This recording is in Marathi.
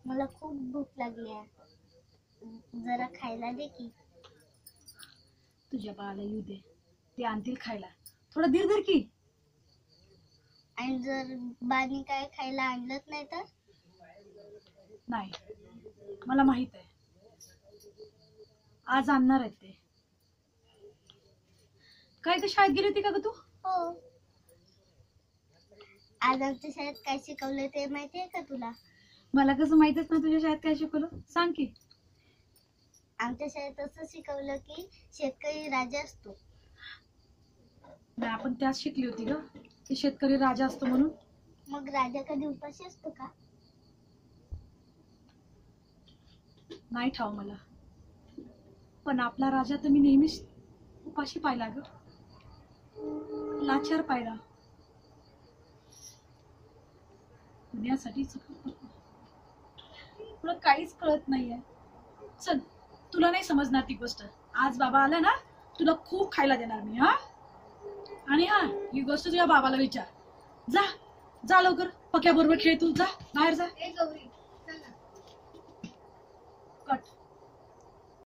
मला खूप भूक लागली आहे, जरा खायला दे की. तुझ्या बाळाला येऊ दे, ते आणतील खायला. थोडा धीर धर की. आणि जर बानी काय खायला आणलंच नाही तर? नाही, मला माहित आहे आज आणणार आहेत ते. काय ग शाळेत गेली होती का ग तू? हो. आज आमच्या शाळेत काय शिकवलं ते माहितीये का तुला? मला कसं माहितच ना तुझ्या शाळेत काय शिकवलं, सांग की. आमच्या शाळेत असं शिकवलं की शेतकरी राजा असतो. नाही, आपण त्याच शिकली होती ग की शेतकरी राजा असतो म्हणून. मग राजा कधी उपाशी असतो का? नाही ठाव मला, पण आपला राजा तर मी नेहमीच उपाशी पाहिला ग, लाचार पाहिला. दुनियासाठी तुला काहीच कळत नाहीये. चल, तुला नाही समजणार ती गोष्ट. आज बाबा आला ना, तुला खूप खायला देणार मी. हा, आणि हा, ही गोष्ट तुझ्या बाबाला विचार. जा जा लवकर, पक्या बरोबर खेळ, तू जा बाहेर जा.